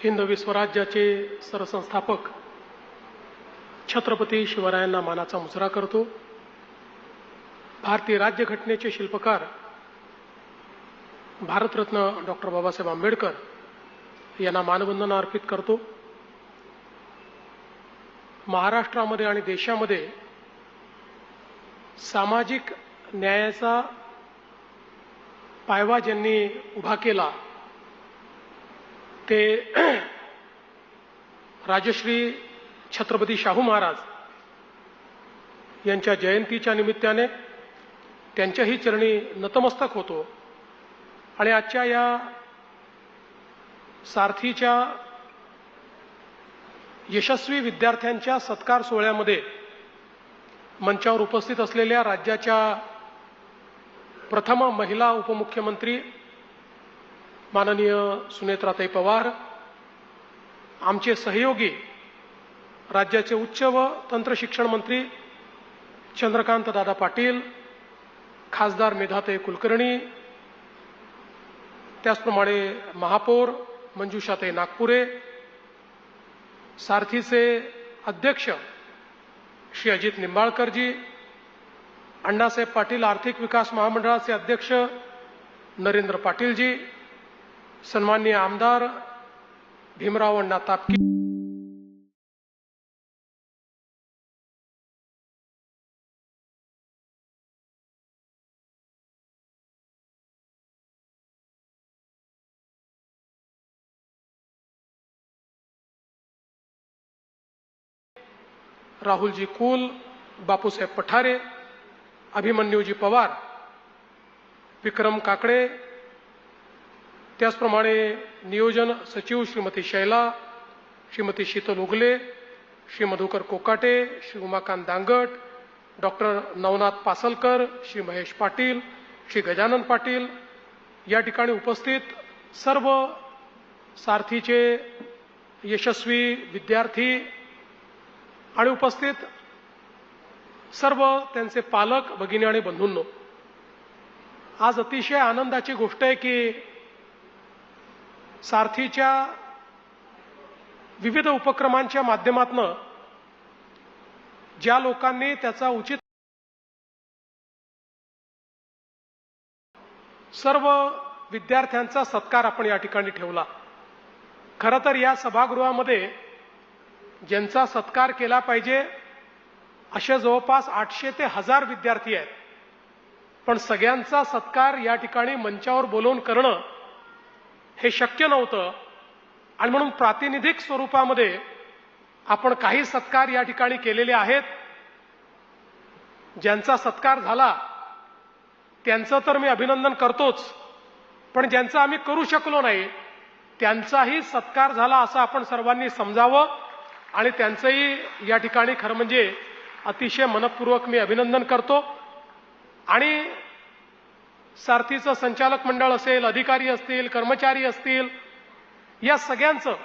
हिंदवी स्वराज्याचे सरसंस्थापक छत्रपती शिवरायांना मानाचा मुजरा करतो। भारतीय राज्यघटनेचे शिल्पकार भारतरत्न डॉक्टर बाबासाहेब आंबेडकर यांना मानवंदना अर्पित करतो। महाराष्ट्रामध्ये आणि देशामध्ये सामाजिक न्यायाचा पायवा ज्यांनी उभा केला ते राजश्री छत्रपती शाहू महाराज यांच्या जयंतीच्या निमित्ताने त्यांच्याही चरणी नतमस्तक होतो आणि आजच्या या सारथीच्या यशस्वी विद्यार्थ्यांच्या सत्कार सोहळ्यामध्ये मंचावर उपस्थित असलेल्या राज्याच्या प्रथम महिला उपमुख्यमंत्री माननीय सुनेत्राताई पवार, आमचे सहयोगी राज्याचे उच्च व तंत्र शिक्षण मंत्री चंद्रकांत दादा पाटील, खासदार मेधाताई कुलकर्णी, त्याचप्रमाणे महापौर मंजुषाताई नागपुरे, सारथीचे अध्यक्ष श्री अजित निंबाळकरजी, अण्णासाहेब पाटील आर्थिक विकास महामंडळाचे अध्यक्ष नरेंद्र पाटीलजी, सन्माननीय आमदार भीमराव अण्णा तापकी, राहुलजी कुल, बापूसाहेब पठारे, अभिमन्यूजी पवार, विक्रम काकडे, त्याचप्रमाणे नियोजन सचिव श्रीमती शैला, श्रीमती शीतल उगले, श्री मधुकर कोकाटे, श्री उमाकांत दांगट, डॉक्टर नवनाथ पासलकर, श्री महेश पाटील, श्री गजानन पाटील, या ठिकाणी उपस्थित सर्व सारथीचे यशस्वी विद्यार्थी आणि उपस्थित सर्व त्यांचे पालक, भगिनी आणि बंधूंनो, आज अतिशय आनंदाची गोष्ट आहे की सारथीच्या विविध उपक्रमांच्या माध्यमातून ज्या लोकांनी त्याचा उचित सर्व विद्यार्थ्यांचा सत्कार आपण या ठिकाणी ठेवला। खरं तर या सभागृहामध्ये ज्यांचा सत्कार केला पाहिजे असे जवळपास 800 ते 1000 विद्यार्थी आहेत, पण सगळ्यांचा सत्कार या ठिकाणी मंचावर बोलवून करणं हे शक्य नव्हतं आणि म्हणून प्रातिनिधिक स्वरूपामध्ये आपण काही सत्कार या ठिकाणी केलेले आहेत। ज्यांचा सत्कार झाला त्यांचं तर मी अभिनंदन करतोच, पण ज्यांचा आम्ही करू शकलो नाही त्यांचाही सत्कार झाला असं आपण सर्वांनी समजावं आणि त्यांचंही या ठिकाणी खरं म्हणजे अतिशय मनपूर्वक मी अभिनंदन करतो। आणि सारथीचं संचालक मंडळ असेल, अधिकारी असतील, कर्मचारी असतील, या सगळ्यांचं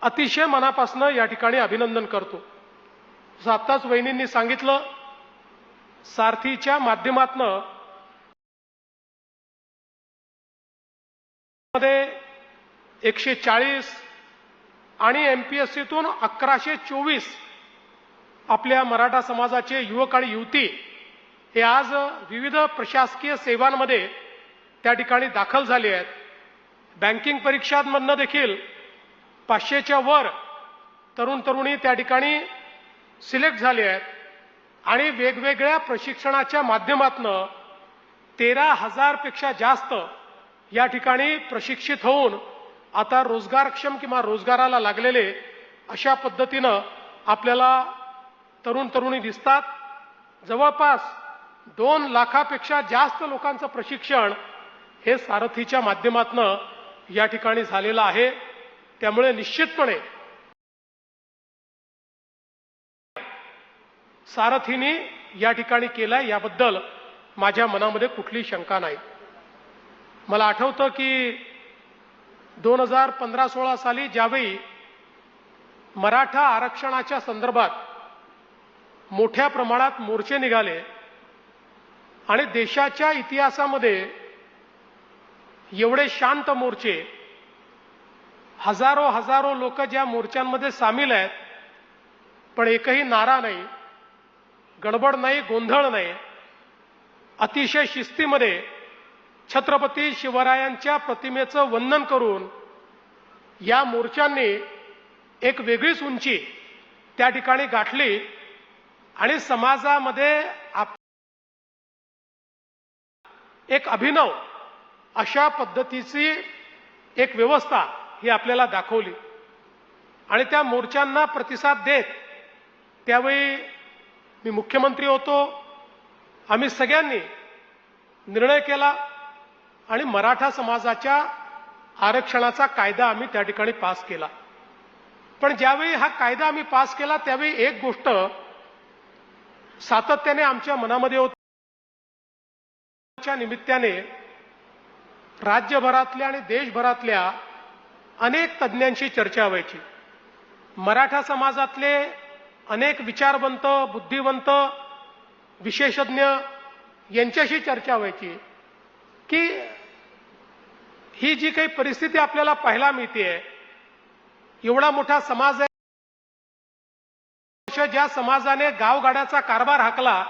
अतिशय मनापासून या ठिकाणी अभिनंदन करतो। जसं आत्ताच वहिनींनी सांगितलं, सारथीच्या माध्यमातून मध्ये 140 आणि MPSCतून 1124 आपल्या मराठा समाजाचे युवक आणि युवती हे आज विविध प्रशासकीय सेवांमध्ये त्या ठिकाणी दाखल झाले आहेत। बँकिंग परीक्षांमधनं देखील 500च्या वर तरुण तरुणी त्या ठिकाणी सिलेक्ट झाले आहेत आणि वेगवेगळ्या प्रशिक्षणाच्या माध्यमातून 13,000 पेक्षा जास्त या ठिकाणी प्रशिक्षित होऊन आता रोजगारक्षम किंवा रोजगाराला लागलेले अशा पद्धतीनं आपल्याला तरुण तरुणी दिसतात। जवळपास 2 लाखापेक्षा जास्त लोकांचं प्रशिक्षण हे सारथीच्या माध्यमातून या ठिकाणी झालेलं आहे। त्यामुळे निश्चितपणे सारथीने या ठिकाणी केलाय याबद्दल माझ्या मनामध्ये कुठली शंका नाही। मला आठवतं की 2015-16 साली ज्यावेळी मराठा आरक्षणाच्या संदर्भात मोठ्या प्रमाणात मोर्चे निघाले आणि देशाच्या इतिहासामध्ये एवढे शांत मोर्चे हजारो लोक ज्या मोर्चांमध्ये सामील आहेत, पण एकही नारा नाही, गडबड नाही, गोंधळ नाही, अतिशय शिस्तीमध्ये छत्रपती शिवरायांच्या प्रतिमेचं वंदन करून या मोर्चांनी एक वेगळीच उंची त्या ठिकाणी गाठली आणि समाजामध्ये एक अभिनव अशा पद्धतीची एक व्यवस्था ही आपल्याला दाखवली. आणि त्या मोर्चांना प्रतिसाद देत त्यावेळी मी मुख्यमंत्री होतो, आम्ही सगळ्यांनी निर्णय केला आणि मराठा समाजाच्या आरक्षणाचा कायदा आम्ही त्या ठिकाणी पास केला. पण ज्यावेळी हा कायदा आम्ही पास केला त्यावेळी एक गोष्ट सातत्याने आमच्या मनामध्ये होती. च्या निमित्ताने राज्यभरातल्या आणि देशभरातल्या अनेक तज्ञांशी चर्चा व्हायची. मराठा समाजातले अनेक विचारवंत, बुद्धिवंत, विशेषज्ञ यांच्याशी चर्चा व्हायची की ही जी काही परिस्थिती आपल्याला पाहायला मिळते, एवढा मोठा समाज आहे, ज्या समाजाने गावगाड्याचा कारभार हाकला,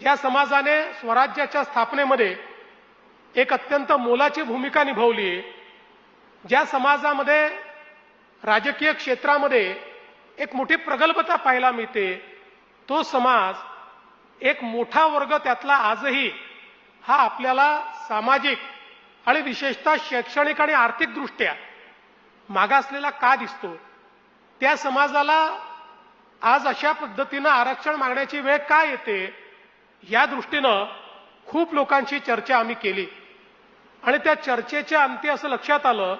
ज्या समाजाने स्वराज्याच्या स्थापनेमध्ये एक अत्यंत मोलाची भूमिका निभावली, ज्या समाजामध्ये राजकीय क्षेत्रामध्ये एक मोठी प्रगल्भता पाहायला मिळते, तो समाज एक मोठा वर्ग त्यातला आजही हा आपल्याला सामाजिक आणि विशेषतः शैक्षणिक आणि आर्थिक दृष्ट्या मागासलेला का दिसतो? त्या समाजाला आज अशा पद्धतीनं आरक्षण मागण्याची वेळ का येते? या दृष्टीनं खूप लोकांची चर्चा आम्ही केली आणि त्या चर्चेच्या अंती असं लक्षात आलं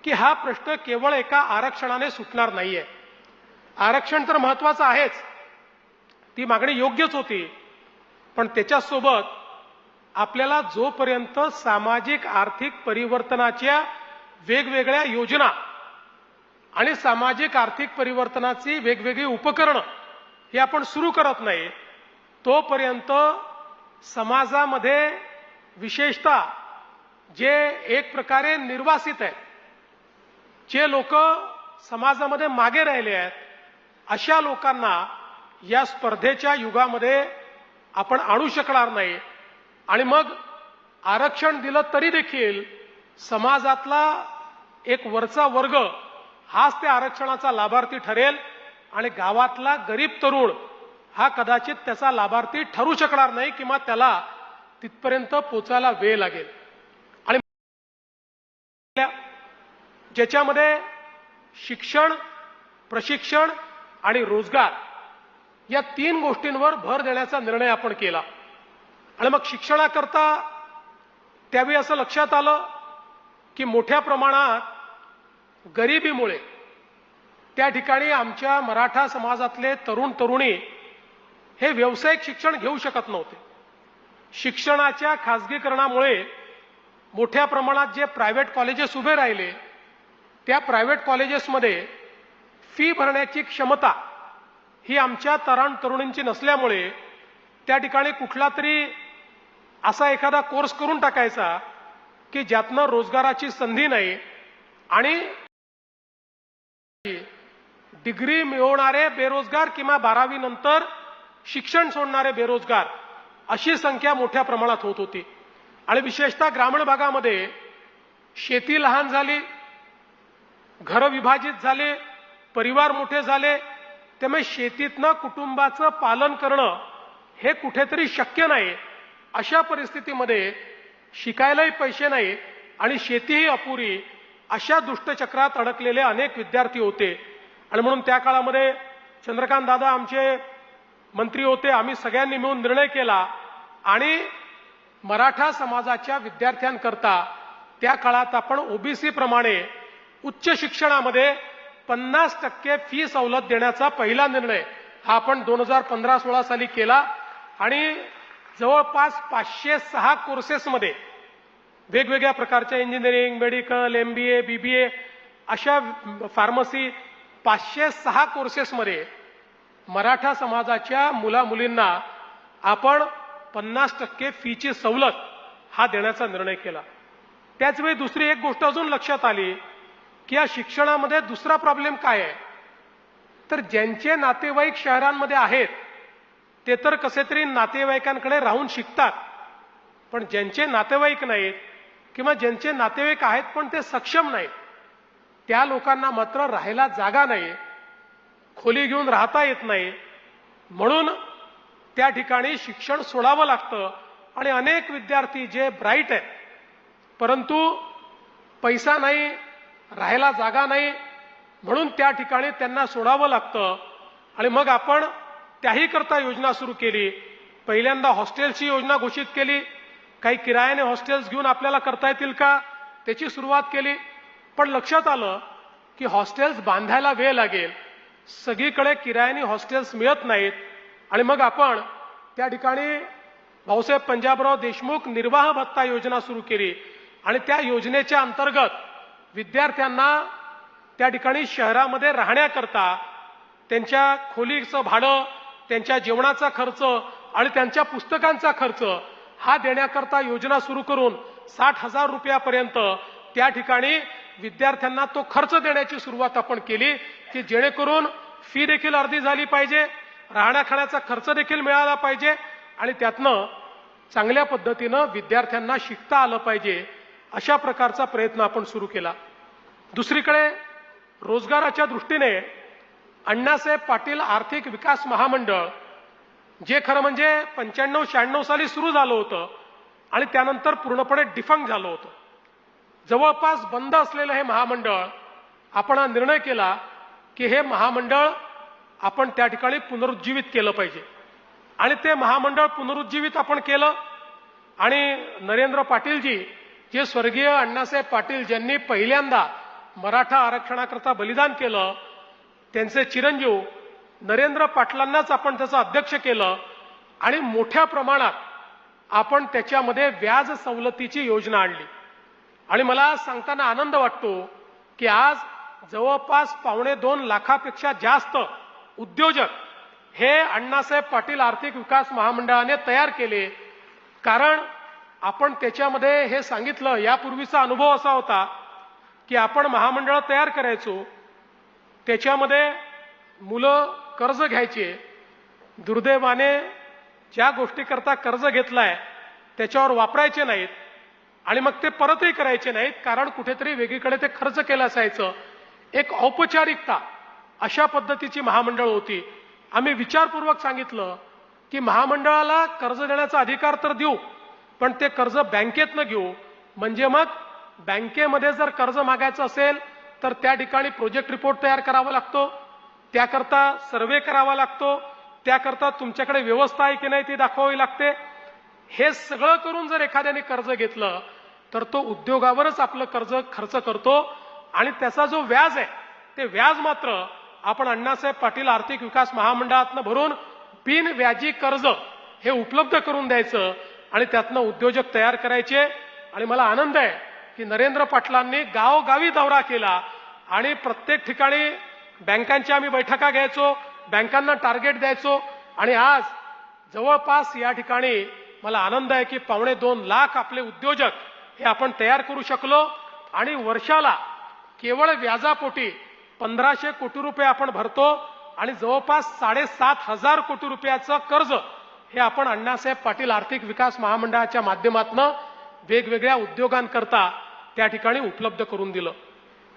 की हा प्रश्न केवळ एका आरक्षणाने सुटणार नाहीये. आरक्षण तर महत्वाचं आहेच, ती मागणी योग्यच होती, पण त्याच्यासोबत आपल्याला जोपर्यंत सामाजिक आर्थिक परिवर्तनाच्या वेगवेगळ्या योजना आणि सामाजिक आर्थिक परिवर्तनाची वेगवेगळी उपकरणं हे आपण सुरू करत नाही, तोपर्यंत समाजामध्ये विशेषतः जे एक प्रकारे निर्वासित आहेत, जे लोक समाजामध्ये मागे राहिले आहेत, अशा लोकांना या स्पर्धेच्या युगामध्ये आपण आणू शकणार नाही. आणि मग आरक्षण दिलं तरी देखील समाजातला एक वरचा वर्ग हाच त्या आरक्षणाचा लाभार्थी ठरेल आणि गावातला गरीब तरुण हा कदाचित त्याचा लाभार्थी ठरू शकणार नाही किंवा त्याला तिथपर्यंत पोचायला वेळ लागेल. आणि ज्याच्यामध्ये शिक्षण, प्रशिक्षण आणि रोजगार या 3 गोष्टींवर भर देण्याचा निर्णय आपण केला. आणि मग शिक्षणाकरता त्यावेळी असं लक्षात आलं की मोठ्या प्रमाणात गरिबीमुळे त्या ठिकाणी आमच्या मराठा समाजातले तरुण तरुणी हे व्यावसायिक शिक्षण घेऊ शकत नव्हते. शिक्षणाच्या खाजगीकरणामुळे मोठ्या प्रमाणात जे प्रायव्हेट कॉलेजेस उभे राहिले, त्या प्रायव्हेट कॉलेजेसमध्ये फी भरण्याची क्षमता ही आमच्या तरुण तरुणींची नसल्यामुळे त्या ठिकाणी कुठला तरी असा एखादा कोर्स करून टाकायचा की ज्यातनं रोजगाराची संधी नाही आणि डिग्री मिळवणारे बेरोजगार किंवा 12वी नंतर शिक्षण सोडणारे बेरोजगार अशी संख्या मोठ्या प्रमाणात होत होती. आणि विशेषतः ग्रामीण भागामध्ये शेती लहान झाली, घरं विभाजित झाले, परिवार मोठे झाले, त्यामुळे शेतीतनं कुटुंबाचं पालन करणं हे कुठेतरी शक्य नाही. अशा परिस्थितीमध्ये शिकायलाही पैसे नाही आणि शेतीही अपुरी, अशा दुष्टचक्रात अडकलेले अनेक विद्यार्थी होते. आणि म्हणून त्या काळामध्ये चंद्रकांत दादा आमचे मंत्री होते, आम्ही सगळ्यांनी मिळून निर्णय केला आणि मराठा समाजाच्या विद्यार्थ्यांकरता त्या काळात आपण ओबीसी प्रमाणे उच्च शिक्षणामध्ये 50% फी सवलत देण्याचा पहिला निर्णय हा आपण 2015-16 साली केला. आणि जवळपास 506 कोर्सेसमध्ये वेगवेगळ्या प्रकारच्या इंजिनिअरिंग, मेडिकल, MBA, BBA अशा फार्मसी 506 कोर्सेसमध्ये मराठा समाजाच्या मुला-मुलींना आपण 50% फीची सवलत हा देण्याचा निर्णय केला. त्याचवेळी दुसरी एक गोष्ट अजून लक्षात आली की या शिक्षणामध्ये दुसरा प्रॉब्लेम काय आहे, तर ज्यांचे नातेवाईक शहरांमध्ये आहेत ते तर कसे तरी नातेवाईकांकडे राहून शिकतात, पण ज्यांचे नातेवाईक नाहीत किंवा ज्यांचे नातेवाईक आहेत पण ते सक्षम नाहीत, त्या लोकांना मात्र राहायला जागा नाही, खोली घेऊन राहता येत नाही, म्हणून त्या ठिकाणी शिक्षण सोडावं लागतं. आणि अनेक विद्यार्थी जे ब्राईट आहेत परंतु पैसा नाही, राहायला जागा नाही, म्हणून त्या ठिकाणी त्यांना सोडावं लागतं. आणि मग आपण त्याही करता योजना सुरू केली. पहिल्यांदा हॉस्टेल्सची योजना घोषित केली. काही किरायाने हॉस्टेल्स घेऊन आपल्याला करता येतील का त्याची सुरुवात केली. पण लक्षात आलं की हॉस्टेल्स बांधायला वेळ लागेल, सगळीकडे किरायाने हॉस्टेल्स मिळत नाहीत. आणि मग आपण त्या ठिकाणी भाऊसाहेब पंजाबराव देशमुख निर्वाह भत्ता योजना सुरू केली. आणि त्या योजनेच्या अंतर्गत विद्यार्थ्यांना त्या ठिकाणी शहरामध्ये राहण्याकरता त्यांच्या खोलीचं भाडं, त्यांच्या जेवणाचा खर्च आणि त्यांच्या पुस्तकांचा खर्च हा देण्याकरता योजना सुरू करून 60,000 रुपयापर्यंत त्या ठिकाणी विद्यार्थ्यांना तो खर्च देण्याची सुरुवात आपण केली, की जेणेकरून फी देखील अर्धी झाली पाहिजे, राहण्या खाण्याचा खर्च देखील मिळाला पाहिजे आणि त्यातनं चांगल्या पद्धतीनं विद्यार्थ्यांना शिकता आलं पाहिजे. अशा प्रकारचा प्रयत्न आपण सुरू केला. दुसरीकडे रोजगाराच्या दृष्टीने अण्णासाहेब पाटील आर्थिक विकास महामंडळ, जे खरं म्हणजे 95-96 साली सुरू झालं होतं आणि त्यानंतर पूर्णपणे डिफंक्ट झालं होतं, जवळपास बंद असलेलं हे महामंडळ, आपण हा निर्णय केला की हे महामंडळ आपण त्या ठिकाणी पुनरुज्जीवित केलं पाहिजे. आणि ते महामंडळ पुनरुज्जीवित आपण केलं. आणि नरेंद्र पाटीलजी, जे स्वर्गीय अण्णासाहेब पाटील ज्यांनी पहिल्यांदा मराठा आरक्षणाकरता बलिदान केलं, त्यांचे चिरंजीव नरेंद्र पाटलांनाच आपण त्याचं अध्यक्ष केलं. आणि मोठ्या प्रमाणात आपण त्याच्यामध्ये व्याज सवलतीची योजना आणली. आणि मला सांगताना आनंद वाटतो की आज जवळपास 2.25 लाखापेक्षा जास्त उद्योजक हे अण्णासाहेब पाटील आर्थिक विकास महामंडळाने तयार केले. कारण आपण त्याच्यामध्ये हे सांगितलं, यापूर्वीचा अनुभव असा होता की आपण महामंडळ तयार करायचो, त्याच्यामध्ये मुलं कर्ज घ्यायचे, दुर्दैवाने ज्या गोष्टीकरता कर्ज घेतलाय त्याच्यावर वापरायचे नाहीत आणि मग ते परतही करायचे नाहीत, कारण कुठेतरी वेगळीकडे ते खर्च केलं असायचं. एक औपचारिकता अशा पद्धतीची महामंडळ होती. आम्ही विचारपूर्वक सांगितलं की महामंडळाला कर्ज देण्याचा अधिकार तर देऊ, पण ते कर्ज बँकेतनं घेऊ. म्हणजे मग बँकेमध्ये जर कर्ज मागायचं असेल तर त्या ठिकाणी प्रोजेक्ट रिपोर्ट तयार करावा लागतो, त्याकरता सर्वे करावा लागतो, त्याकरता तुमच्याकडे व्यवस्था आहे की नाही ती दाखवावी लागते. हे सगळं करून जर एखाद्याने कर्ज घेतलं तर तो उद्योगावरच आपलं कर्ज खर्च करतो आणि त्याचा जो व्याज आहे ते व्याज मात्र आपण अण्णासाहेब पाटील आर्थिक विकास महामंडळातनं भरून बिनव्याजी कर्ज हे उपलब्ध करून द्यायचं आणि त्यातनं उद्योजक तयार करायचे. आणि मला आनंद आहे की नरेंद्र पाटलांनी गावोगावी दौरा केला आणि प्रत्येक ठिकाणी बँकांच्या आम्ही बैठका घ्यायचो, बँकांना टार्गेट द्यायचो. आणि आज जवळपास या ठिकाणी मला आनंद आहे की 2.25 लाख आपले उद्योजक हे आपण तयार करू शकलो. आणि वर्षाला केवळ व्याजापोटी 1500 कोटी रुपये आपण भरतो आणि जवळपास 7,500 कोटी रुपयाचं कर्ज हे आपण अण्णासाहेब पाटील आर्थिक विकास महामंडळाच्या माध्यमातून वेगवेगळ्या उद्योगांकरता त्या ठिकाणी उपलब्ध करून दिलं.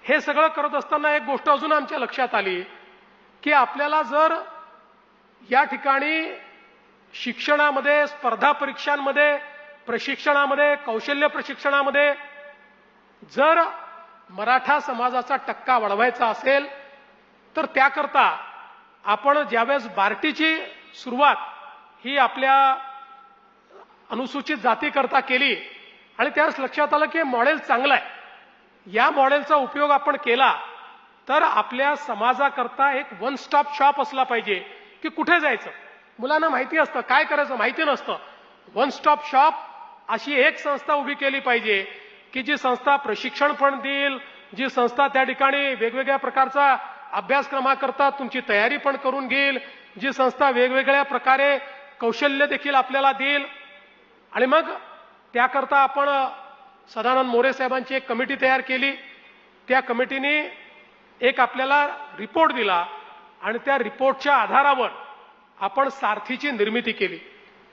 हे सगळं करत असताना एक गोष्ट अजून आमच्या लक्षात आली की आपल्याला जर या ठिकाणी शिक्षणामध्ये, स्पर्धा परीक्षांमध्ये, प्रशिक्षणामध्ये, कौशल्य प्रशिक्षणामध्ये जर मराठा समाजाचा टक्का वाढवायचा असेल तर त्याकरता आपण ज्यावेळेस बार्टीची सुरुवात ही आपल्या अनुसूचित जातीकरता केली आणि त्यावेळेस लक्षात आलं की मॉडेल चांगलं आहे, या मॉडेलचा उपयोग आपण केला तर आपल्या समाजाकरता एक वन स्टॉप शॉप असला पाहिजे की कुठे जायचं. मुलांना माहिती असतं, काय करायचं माहिती नसतं. वन स्टॉप शॉप अशी एक संस्था उभी केली पाहिजे की जी संस्था प्रशिक्षण पण देईल, जी संस्था त्या ठिकाणी वेगवेगळ्या प्रकारचा अभ्यासक्रमाकरता तुमची तयारी पण करून घेईल, जी संस्था वेगवेगळ्या प्रकारे कौशल्य देखील आपल्याला देईल. आणि मग त्याकरता आपण सदानंद मोरे साहेबांची एक कमिटी तयार केली त्या कमिटीने एक आपल्याला रिपोर्ट दिला आणि त्या रिपोर्टच्या आधारावर आपण सारथीची निर्मिती केली.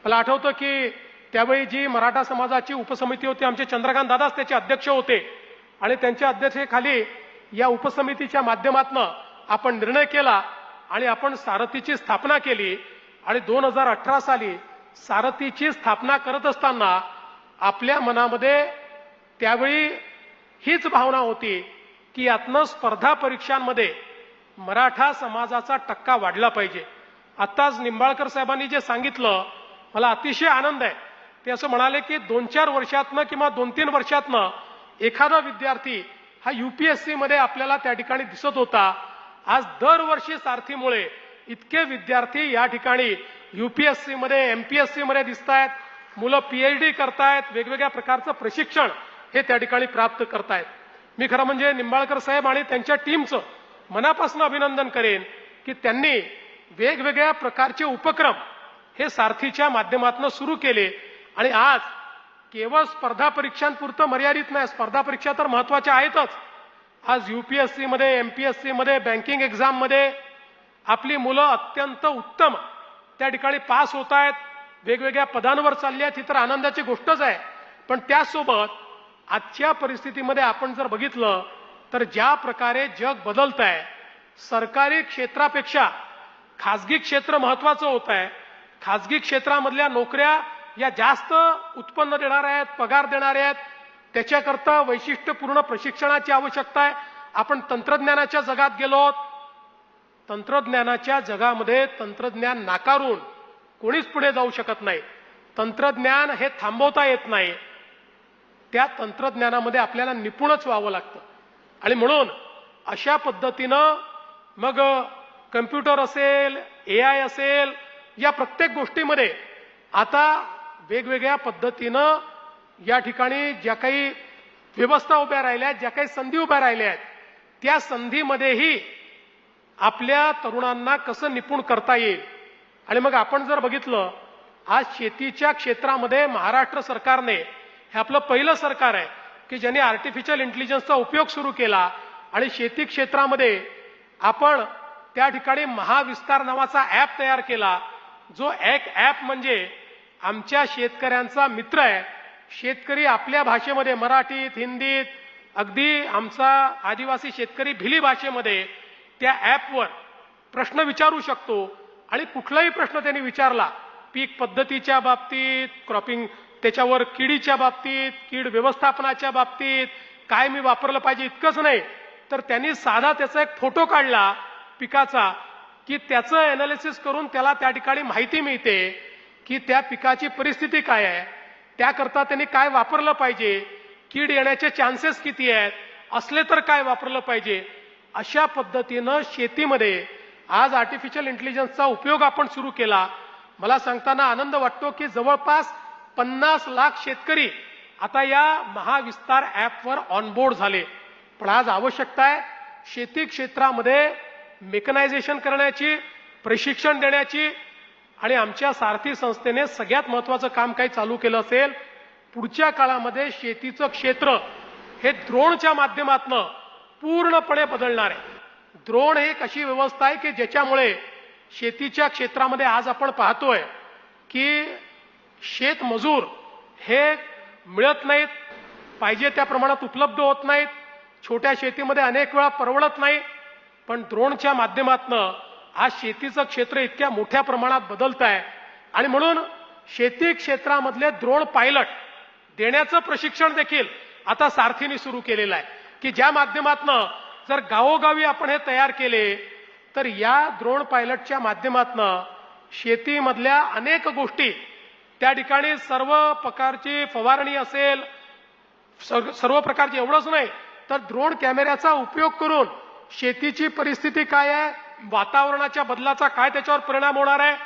मला आठवतं की त्यावेळी जी मराठा समाजाची उपसमिती होती, आमचे चंद्रकांत दादाच त्याचे अध्यक्ष होते आणि त्यांच्या अध्यक्षतेखाली या उपसमितीच्या माध्यमातून आपण निर्णय केला आणि आपण सारथीची स्थापना केली. आणि 2018 साली सारथीची स्थापना करत असताना आपल्या मनामध्ये त्यावेळी हीच भावना होती की यातनं स्पर्धा परीक्षांमध्ये मराठा समाजाचा टक्का वाढला पाहिजे. आत्ताच निंबाळकर साहेबांनी जे सांगितलं मला अतिशय आनंद आहे. ते असं म्हणाले की 2-4 वर्षातनं किंवा 2-3 वर्षातनं एखादा विद्यार्थी हा UPSC मध्ये आपल्याला त्या ठिकाणी दिसत होता. आज दरवर्षी सारथीमुळे इतके विद्यार्थी या ठिकाणी UPSC मध्ये MPSC मध्ये दिसत आहेत. मुलं PhD करतायत, वेगवेगळ्या प्रकारचं प्रशिक्षण हे त्या ठिकाणी प्राप्त करतायत. मी खरं म्हणजे निंबाळकर साहेब आणि त्यांच्या टीमचं मनापासून अभिनंदन करेन की त्यांनी वेगवेगळ्या प्रकारचे उपक्रम हे सारथीच्या माध्यमातून सुरू केले आणि आज केवळ स्पर्धा परीक्षांपुरतं मर्यादित नाही. स्पर्धा परीक्षा तर महत्त्वाच्या आहेतच. आज UPSC मध्ये, MPSC मध्ये, बँकिंग एक्झाम मध्ये आपली मुलं अत्यंत उत्तम त्या ठिकाणी पास होत आहेत, वेगवेगळ्या पदांवर चालली आहेत. ही तर आनंदाची गोष्टच आहे. पण त्यासोबत आजच्या परिस्थितीमध्ये आपण जर बघितलं तर ज्या प्रकारे जग बदलत आहे, सरकारी क्षेत्रापेक्षा खाजगी क्षेत्र महत्त्वाचं होत आहे. खाजगी क्षेत्रामधल्या नोकऱ्या या जास्त उत्पन्न देणाऱ्या आहेत, पगार देणाऱ्या आहेत. त्याच्याकरता वैशिष्ट्यपूर्ण प्रशिक्षणाची आवश्यकता आहे. आपण तंत्रज्ञानाच्या जगात गेलो आहोत. तंत्रज्ञानाच्या जगामध्ये तंत्रज्ञान नाकारून कोणीच पुढे जाऊ शकत नाही. तंत्रज्ञान हे थांबवता येत नाही. त्या तंत्रज्ञानामध्ये आपल्याला निपुणच व्हावं लागतं आणि म्हणून अशा पद्धतीनं मग कम्प्युटर असेल, AI असेल, या प्रत्येक गोष्टीमध्ये आता वेगवेगळ्या पद्धतीनं या ठिकाणी ज्या काही व्यवस्था उभ्या राहिल्या आहेत, ज्या काही संधी उभ्या राहिल्या आहेत, त्या संधीमध्येही आपल्या तरुणांना कसं निपुण करता येईल. आणि मग आपण जर बघितलं आज शेतीच्या क्षेत्रामध्ये महाराष्ट्र सरकारने, हे आपलं पहिलं सरकार आहे की ज्यांनी आर्टिफिशियल इंटेलिजन्सचा उपयोग सुरू केला आणि शेती क्षेत्रामध्ये आपण त्या ठिकाणी महाविस्तार नावाचा ॲप तयार केला. जो एक ॲप म्हणजे आमच्या शेतकऱ्यांचा मित्र आहे. शेतकरी आपल्या भाषेमध्ये, मराठीत, हिंदीत, अगदी आमचा आदिवासी शेतकरी भिली भाषेमध्ये त्या ॲपवर प्रश्न विचारू शकतो आणि कुठलाही प्रश्न त्यांनी विचारला, पीक पद्धतीच्या बाबतीत, क्रॉपिंग त्याच्यावर, किडीच्या बाबतीत, कीड व्यवस्थापनाच्या बाबतीत, काय मी वापरलं पाहिजे, इतकंच नाही तर त्यांनी साधा त्याचा एक फोटो काढला पिकाचा की त्याचं एनालिसिस करून त्याला त्या ठिकाणी माहिती मिळते की त्या पिकाची परिस्थिती काय आहे, त्याकरता त्यांनी काय वापरलं पाहिजे, कीड येण्याचे चान्सेस किती आहेत, असले तर काय वापरलं पाहिजे. अशा पद्धतीनं शेतीमध्ये आज आर्टिफिशियल इंटेलिजन्सचा उपयोग आपण सुरू केला. मला सांगताना आनंद वाटतो की जवळपास 50 लाख शेतकरी आता या महाविस्तार ॲपवर ऑनबोर्ड झाले. पण आज आवश्यकता आहे शेती क्षेत्रामध्ये मेकनायझेशन करण्याची, प्रशिक्षण देण्याची. आणि आमच्या सारथी संस्थेने सगळ्यात महत्त्वाचं काम काही चालू केलं असेल, पुढच्या काळामध्ये शेतीचं क्षेत्र हे ड्रोनच्या माध्यमातून पूर्णपणे बदलणार आहे. ड्रोन ही एक अशी व्यवस्था आहे की ज्याच्यामुळे शेतीच्या क्षेत्रामध्ये आज आपण पाहतोय की शेतमजूर हे मिळत नाहीत, पाहिजे त्या प्रमाणात उपलब्ध होत नाहीत, छोट्या शेतीमध्ये अनेक वेळा परवडत नाही. पण ड्रोनच्या माध्यमातून आज शेतीचं क्षेत्र इतक्या मोठ्या प्रमाणात बदलत आहे आणि म्हणून शेती क्षेत्रामधले ड्रोन पायलट देण्याचं प्रशिक्षण देखील आता सारथीने सुरू केलेलं आहे की ज्या माध्यमातून जर गावोगावी आपण हे तयार केले तर या ड्रोन पायलटच्या माध्यमातून शेतीमधल्या अनेक गोष्टी त्या ठिकाणी सर्व प्रकारची फवारणी असेल, सर्व प्रकारची, एवढंच नाही तर ड्रोन कॅमेऱ्याचा उपयोग करून शेतीची परिस्थिती काय आहे, वातावरणाच्या बदलाचा काय त्याच्यावर परिणाम होणार आहे,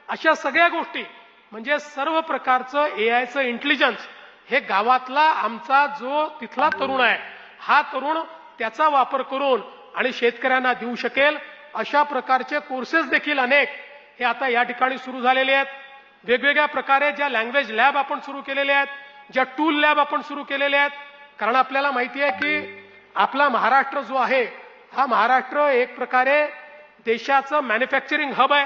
अशा सगळ्या गोष्टी म्हणजे सर्व प्रकारचं AIचं इंटेलिजन्स हे गावातला आमचा जो तिथला तरुण आहे हा तरुण त्याचा वापर करून आणि शेतकऱ्यांना देऊ शकेल. अशा प्रकारचे कोर्सेस देखील अनेक हे आता या ठिकाणी सुरू झालेले आहेत. वेगवेगळ्या प्रकारे ज्या लँग्वेज लॅब आपण सुरू केलेले आहेत, ज्या टूल लॅब आपण सुरू केलेले आहेत, कारण आपल्याला माहिती आहे की आपला महाराष्ट्र जो आहे हा महाराष्ट्र एक प्रकारे देशाचं मॅन्युफॅक्चरिंग हब आहे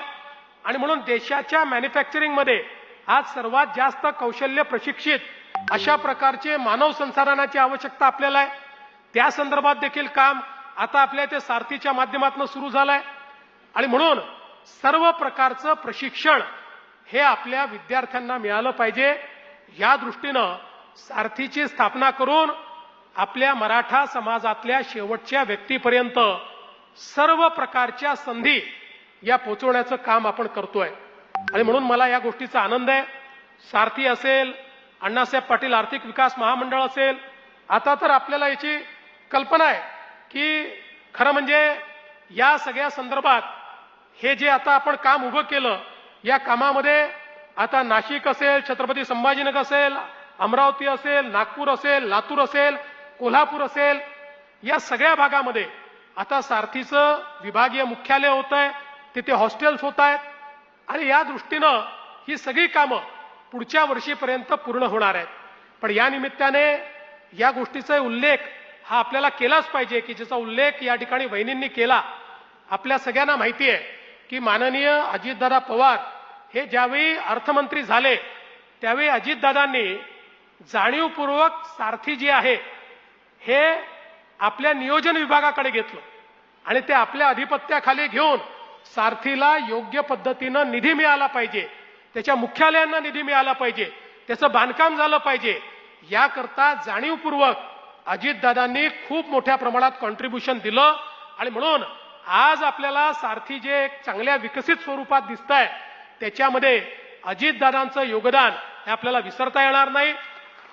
आणि म्हणून देशाच्या मॅन्युफॅक्चरिंगमध्ये आज सर्वात जास्त कौशल्य प्रशिक्षित अशा प्रकारचे मानव संसाधनाची आवश्यकता आपल्याला आहे. त्या संदर्भात देखील काम आता आपल्या इथे सारथीच्या माध्यमातून सुरू झालंय आणि म्हणून सर्व प्रकारचं प्रशिक्षण हे आपल्या विद्यार्थ्यांना मिळालं पाहिजे. या दृष्टीनं सारथीची स्थापना करून आपल्या मराठा समाजातल्या शेवटच्या व्यक्तीपर्यंत सर्व प्रकारच्या संधी या पोहोचवण्याचं काम आपण करतोय आणि म्हणून मला या गोष्टीचा आनंद आहे. सारथी असेल, अण्णासाहेब पाटील आर्थिक विकास महामंडळ असेल, आता तर आपल्याला याची कल्पना आहे की खरं म्हणजे या सगळ्या संदर्भात हे जे आता आपण काम उभं केलं या कामामध्ये आता नाशिक असेल, छत्रपती संभाजीनगर असेल, अमरावती असेल, नागपूर असेल, लातूर असेल, कोल्हापूर असेल, या सगळ्या भागामध्ये आता सारथीचं विभागीय मुख्यालय होत आहे, तिथे हॉस्टेल्स होत आहेत आणि या दृष्टीनं ही सगळी कामं पुढच्या वर्षीपर्यंत पूर्ण होणार आहेत. पण या निमित्ताने या गोष्टीचा उल्लेख हा आपल्याला केलाच पाहिजे की ज्याचा उल्लेख या ठिकाणी वहिनींनी केला. आपल्या सगळ्यांना माहिती आहे की माननीय अजितदादा पवार हे ज्यावेळी अर्थमंत्री झाले त्यावेळी अजितदादांनी जाणीवपूर्वक सारथी जी आहे हे आपल्या नियोजन विभागाकडे घेतलं आणि ते आपल्या अधिपत्याखाली घेऊन सारथीला योग्य पद्धतीनं निधी मिळाला पाहिजे, त्याच्या मुख्यालयांना निधी मिळाला पाहिजे, त्याचं बांधकाम झालं पाहिजे, याकरता जाणीवपूर्वक अजितदादांनी खूप मोठ्या प्रमाणात कॉन्ट्रीब्युशन दिलं आणि म्हणून आज आपल्याला सारथी जे एक चांगल्या विकसित स्वरूपात दिसत आहे त्याच्यामध्ये अजितदादांचं योगदान हे आपल्याला विसरता येणार नाही.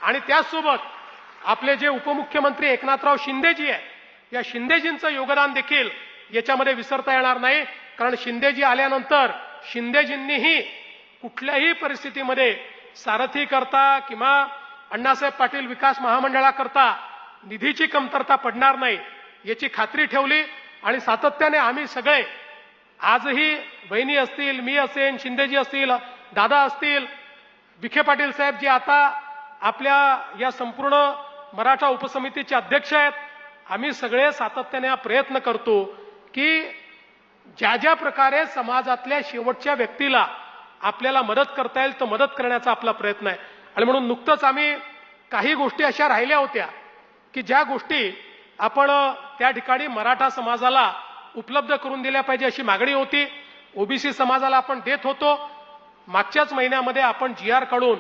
आणि त्याचसोबत आपले जे उपमुख्यमंत्री एकनाथराव शिंदेजी आहे या शिंदेजींचं योगदान देखील याच्यामध्ये विसरता येणार नाही. कारण शिंदेजी आल्यानंतर शिंदेजींनीही कुठल्याही परिस्थितीमध्ये सारथी करता किंवा अण्णासाहेब पाटील विकास महामंडळाकरता निधीची कमतरता पडणार नाही याची खात्री ठेवली आणि सातत्याने आम्ही सगळे आजही बहिणी असतील, मी असेन, शिंदेजी असतील, दादा असतील, विखे पाटील साहेब जे आता आपल्या या संपूर्ण मराठा उपसमितीचे अध्यक्ष आहेत, आम्ही सगळे सातत्याने हा प्रयत्न करतो की ज्या ज्या प्रकारे समाजातल्या शेवटच्या व्यक्तीला आपल्याला मदत करता येईल तर मदत करण्याचा आपला प्रयत्न आहे. आणि म्हणून नुकतंच आम्ही काही गोष्टी अशा राहिल्या होत्या की ज्या गोष्टी आपण त्या ठिकाणी मराठा समाजाला उपलब्ध करून दिल्या पाहिजे अशी मागणी होती. ओबीसी समाजाला आपण देत होतो. मागच्याच महिन्यामध्ये आपण GR काढून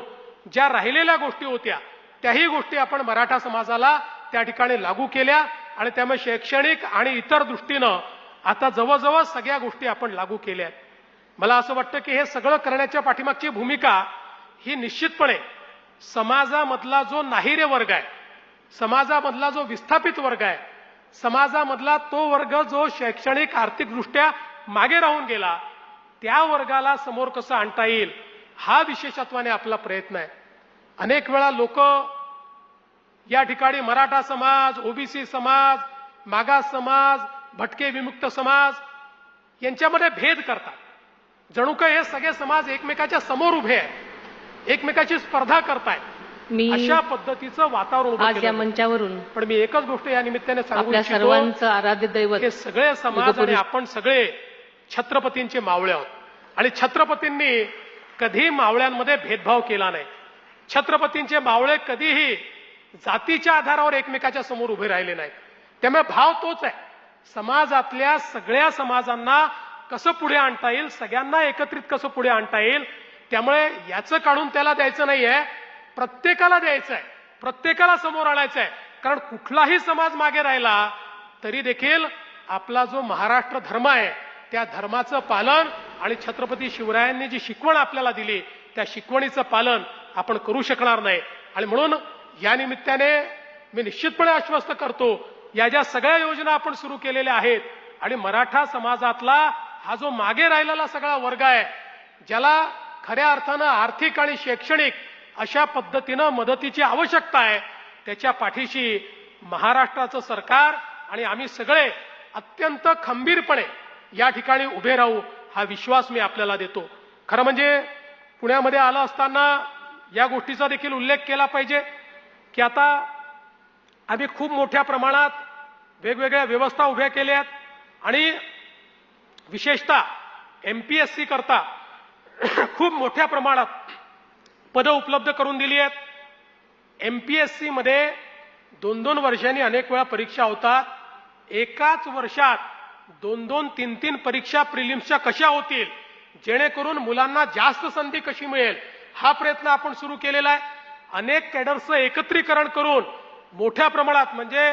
ज्या राहिलेल्या गोष्टी होत्या त्याही गोष्टी आपण मराठा समाजाला त्या ठिकाणी लागू केल्या आणि त्यामुळे शैक्षणिक आणि इतर दृष्टीनं आता जवळजवळ सगळ्या गोष्टी आपण लागू केल्या. मला असं वाटतं की हे सगळं करण्याच्या पाठीमागची भूमिका ही निश्चितपणे समाजामधला जो नाहिरे वर्ग आहे, समाजामधला जो विस्थापित वर्ग आहे, समाजामधला तो वर्ग जो शैक्षणिक आर्थिकदृष्ट्या मागे राहून गेला त्या वर्गाला समोर कसं आणता येईल हा विशेषत्वाने आपला प्रयत्न आहे. अनेक वेळा लोक या ठिकाणी मराठा समाज, ओबीसी समाज, मागास समाज, भटके विमुक्त समाज यांच्यामध्ये भेद करतात. जणू काय हे सगळे समाज एकमेकाच्या समोर उभे आहेत, एकमेकाची स्पर्धा करतायत. अशा पद्धतीचं वातावरण उभं आज या मंचावरून पण मी एकच गोष्ट या निमित्ताने सांगू आपल्या इच्छितो, सर्वांचं आराध्य दैवत हे सगळे समाज आणि आपण सगळे छत्रपतींचे मावळे आहोत आणि छत्रपतींनी कधी मावळ्यांमध्ये भेदभाव केला नाही. छत्रपतींचे मावळे कधीही जातीच्या आधारावर एकमेकाच्या समोर उभे राहिले नाहीत. त्यामुळे भाव तोच आहे, समाजातल्या सगळ्या समाजांना कसं पुढे आणता येईल, सगळ्यांना एकत्रित कसं पुढे आणता येईल. त्यामुळे याचं काढून त्याला द्यायचं नाहीये, प्रत्येकाला द्यायचं आहे, प्रत्येकाला समोर आणायचं आहे. कारण कुठलाही समाज मागे राहिला तरी देखील आपला जो महाराष्ट्र धर्म आहे त्या धर्माचं पालन आणि छत्रपती शिवरायांनी जी शिकवण आपल्याला दिली त्या शिकवणीचं पालन आपण करू शकणार नाही. आणि म्हणून या निमित्ताने मी निश्चितपणे आश्वस्त करतो, या ज्या सगळ्या योजना आपण सुरू केलेल्या आहेत आणि मराठा समाजातला हा जो मागे राहिलेला सगळा वर्ग आहे ज्याला खऱ्या अर्थानं आर्थिक आणि शैक्षणिक अशा पद्धतीनं मदतीची आवश्यकता आहे त्याच्या पाठीशी महाराष्ट्राचं सरकार आणि आम्ही सगळे अत्यंत खंबीरपणे या ठिकाणी उभे राहू हा विश्वास मी आपल्याला देतो. खरं म्हणजे पुण्यामध्ये आलं असताना या गोष्टीचा देखील उल्लेख केला पाहिजे की आता आम्ही खूप मोठ्या प्रमाणात वेगवेगळ्या व्यवस्था उभ्या केल्या आहेत आणि विशेषतः MPSC करता खूप मोठ्या प्रमाणात पदं उपलब्ध करून दिली आहेत। MPSC मध्ये 2-2 वर्षांनी अनेक वेळा परीक्षा होतात। एकाच वर्षात 2-2, 3-3 परीक्षा प्रिलिम्सच्या कशा होतील, जेणेकरून मुलांना जास्त संधी कशी मिळेल, हा प्रयत्न आपण सुरू केलेला आहे। अनेक कॅडरचं एकत्रीकरण करून मोठ्या प्रमाणात म्हणजे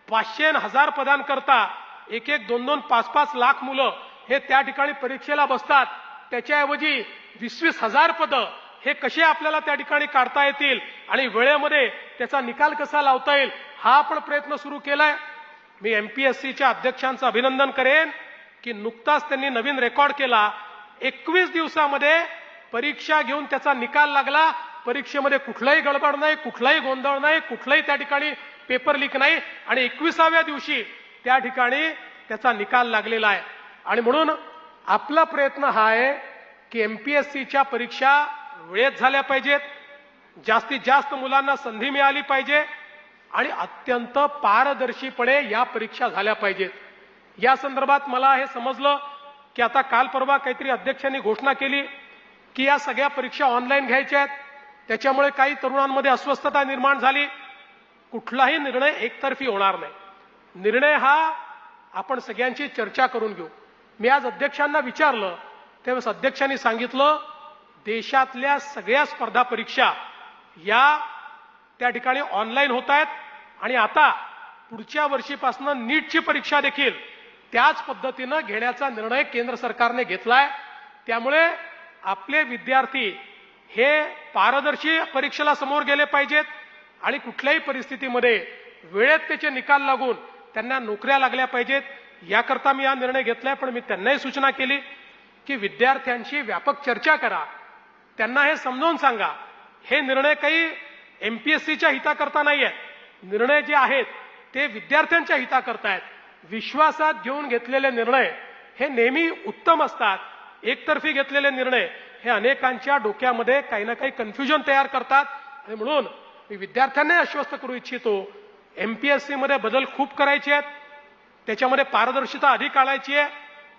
500 आणि 1000 पदांकरता 1-1, 2-2, 5-5 लाख मुलं हे त्या ठिकाणी परीक्षेला बसतात। त्याच्याऐवजी 20-20 हजार पदं हे कसे आपल्याला त्या ठिकाणी काढता येतील आणि वेळेमध्ये त्याचा निकाल कसा लावता येईल, हा आपण प्रयत्न सुरू केलाय। मी MPSCच्या अध्यक्षांचं अभिनंदन करेन की नुकताच त्यांनी नवीन रेकॉर्ड केला। 21 दिवसामध्ये परीक्षा घेऊन त्याचा निकाल लागला। परीक्षेमध्ये कुठलाही गडबड नाही, कुठलाही गोंधळ नाही, कुठलाही त्या ठिकाणी पेपर लीक नाही आणि 21व्या दिवशी त्या ठिकाणी त्याचा निकाल लागलेला आहे। आणि म्हणून आपला प्रयत्न हा आहे की MPSCच्या परीक्षा वेळेत झाल्या पाहिजेत, जास्तीत जास्त मुलांना संधी मिळाली पाहिजे आणि अत्यंत पारदर्शीपणे या परीक्षा झाल्या पाहिजेत। या संदर्भात मला हे समजलं की आता काल परवा काहीतरी अध्यक्षांनी घोषणा केली की या सगळ्या परीक्षा ऑनलाईन घ्यायच्या आहेत। त्याच्यामुळे काही तरुणांमध्ये अस्वस्थता निर्माण झाली। कुठलाही निर्णय एकतर्फी होणार नाही। निर्णय हा आपण सगळ्यांची चर्चा करून घेऊ। मी आज अध्यक्षांना विचारलं त्यावेळेस अध्यक्षांनी सांगितलं देशातल्या सगळ्या स्पर्धा परीक्षा या त्या ठिकाणी ऑनलाईन होत आहेत आणि आता पुढच्या वर्षीपासून नीटची परीक्षा देखील त्याच पद्धतीनं घेण्याचा निर्णय केंद्र सरकारने घेतलाय। त्यामुळे आपले विद्यार्थी हे पारदर्शी परीक्षेला समोर गेले पाहिजेत आणि कुठल्याही परिस्थितीमध्ये वेळेत त्याचे निकाल लागून त्यांना नोकऱ्या लागल्या पाहिजेत। याकरता मी हा निर्णय घेतलाय। पण मी त्यांनाही सूचना केली की विद्यार्थ्यांशी व्यापक चर्चा करा, त्यांना हे समजावून सांगा हे निर्णय काही MPSCच्या हिताकरता नाही आहेत। निर्णय जे आहेत ते विद्यार्थ्यांच्या हिताकरता आहेत। विश्वासात घेऊन घेतलेले निर्णय हे नेहमी उत्तम असतात। एकतर्फी घेतलेले निर्णय हे अनेकांच्या डोक्यामध्ये काही ना काही कन्फ्युजन तयार करतात आणि म्हणून मी विद्यार्थ्यांना आश्वस्त करू इच्छितो MPSC मध्ये बदल खूप करायचे आहेत, त्याच्यामध्ये पारदर्शिता अधिक आणायची आहे।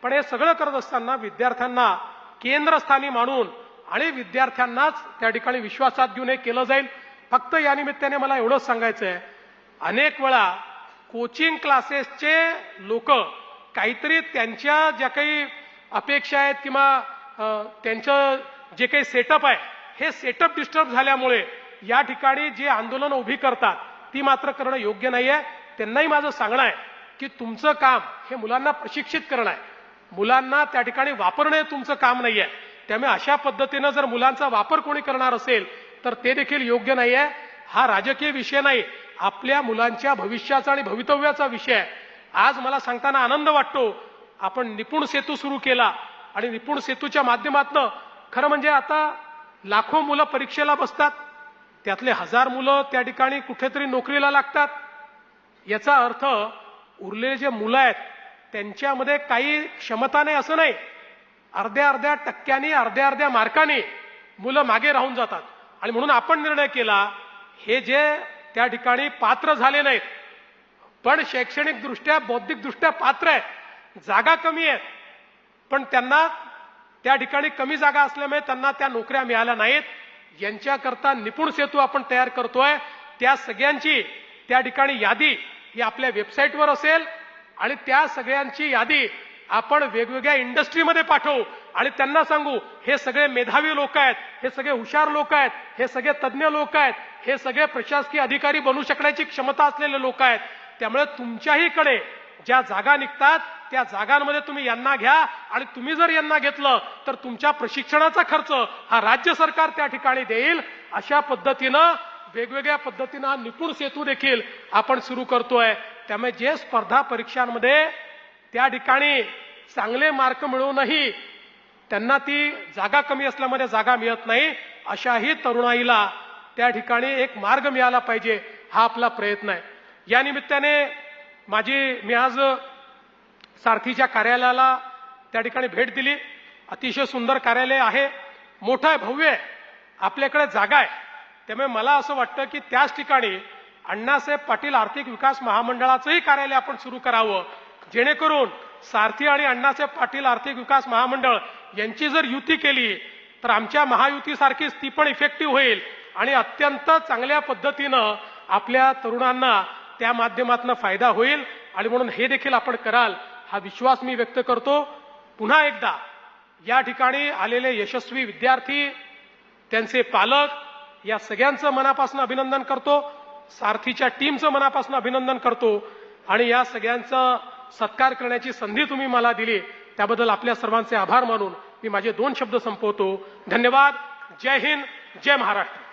पण हे सगळं करत असताना विद्यार्थ्यांना केंद्रस्थानी मानून आणि विद्यार्थ्यांनाच त्या ठिकाणी विश्वासात घेऊन हे केलं जाईल। फक्त या निमित्ताने मला एवढंच सांगायचं आहे, अनेक वेळा कोचिंग क्लासेसचे लोक काहीतरी त्यांच्या ज्या काही अपेक्षा आहेत किंवा त्यांचं जे काही सेटअप आहे हे सेटअप डिस्टर्ब झाल्यामुळे या ठिकाणी जे आंदोलन उभी करतात ती मात्र करणं योग्य नाही आहे। त्यांनाही माझं सांगणं आहे की तुमचं काम हे मुलांना प्रशिक्षित करणं आहे, मुलांना त्या ठिकाणी वापरणं हे तुमचं काम नाही आहे। त्यामुळे अशा पद्धतीनं जर मुलांचा वापर कोणी करणार असेल तर ते देखील योग्य नाही आहे। हा राजकीय विषय नाही, आपल्या मुलांच्या भविष्याचा आणि भवितव्याचा विषय आहे। आज मला सांगताना आनंद वाटतो आपण निपुण सेतू सुरू केला आणि निपुण सेतूच्या माध्यमातून खरं म्हणजे आता लाखो मुलं परीक्षेला बसतात, त्यातले 1000 मुलं त्या ठिकाणी कुठेतरी नोकरीला लागतात। याचा अर्थ उरलेले जे मुलं आहेत त्यांच्यामध्ये काही क्षमता नाही असं नाही, अर्ध्या टक्क्यांनी अर्ध्या मार्कांनी मुलं मागे राहून जातात। आणि म्हणून आपण निर्णय केला हे जे त्या ठिकाणी पात्र झाले नाहीत पण शैक्षणिक दृष्ट्या बौद्धिक दृष्ट्या पात्र आहेत, जागा कमी आहेत पण त्यांना त्या ठिकाणी कमी जागा असल्यामुळे त्यांना त्या नोकऱ्या मिळाल्या नाहीत, यांच्याकरता निपुण सेतू आपण तयार करतोय। त्या सगळ्यांची त्या ठिकाणी यादी ही आपल्या वेबसाईटवर असेल आणि त्या सगळ्यांची यादी आपण वेगवेगळ्या इंडस्ट्रीमध्ये पाठवू आणि त्यांना सांगू हे सगळे मेधावी लोक आहेत, हे सगळे हुशार लोक आहेत, हे सगळे तज्ज्ञ लोक आहेत, हे सगळे प्रशासकीय अधिकारी बनू शकण्याची क्षमता असलेले लोक आहेत। त्यामुळे तुमच्याहीकडे ज्या जागा निघतात त्या जागांमध्ये तुम्ही यांना घ्या आणि तुम्ही जर यांना घेतलं तर तुमच्या प्रशिक्षणाचा खर्च हा राज्य सरकार त्या ठिकाणी देईल। अशा पद्धतीनं वेगवेगळ्या पद्धतीनं हा निपुण सेतू देखील आपण सुरू करतोय। त्यामुळे जे स्पर्धा परीक्षांमध्ये त्या ठिकाणी चांगले मार्क मिळवूनही त्यांना ती जागा कमी असल्यामुळे जागा मिळत नाही, अशाही तरुणाईला त्या ठिकाणी एक मार्ग मिळाला पाहिजे, हा आपला प्रयत्न आहे। या निमित्ताने मी आज सारथीच्या कार्यालयाला त्या ठिकाणी भेट दिली। अतिशय सुंदर कार्यालय आहे, मोठं आहे, भव्य आहे, आपल्याकडे जागा आहे। त्यामुळे मला असं वाटतं की त्याच ठिकाणी अण्णासाहेब पाटील आर्थिक विकास महामंडळाचंही कार्यालय आपण सुरू करावं, जेणेकरून सारथी आणि अण्णासाहेब पाटील आर्थिक विकास महामंडळ यांची जर युती केली तर आमच्या महायुतीसारखीच ती पण इफेक्टिव्ह होईल आणि अत्यंत चांगल्या पद्धतीनं आपल्या तरुणांना त्या माध्यमातून फायदा होईल. आणि म्हणून हे देखील आपण कराल हा विश्वास मी व्यक्त करतो. पुन्हा एकदा या ठिकाणी आलेले यशस्वी विद्यार्थी, त्यांचे पालक या सगळ्यांचं मनापासून अभिनंदन करतो. सारथीच्या टीमचं मनापासून अभिनंदन करतो आणि या सगळ्यांचा सत्कार करण्याची संधी तुम्ही मला दिली त्याबद्दल आपल्या सर्वांचे आभार मानून मी माझे 2 शब्द संपवतो. धन्यवाद. जय हिंद, जय महाराष्ट्र.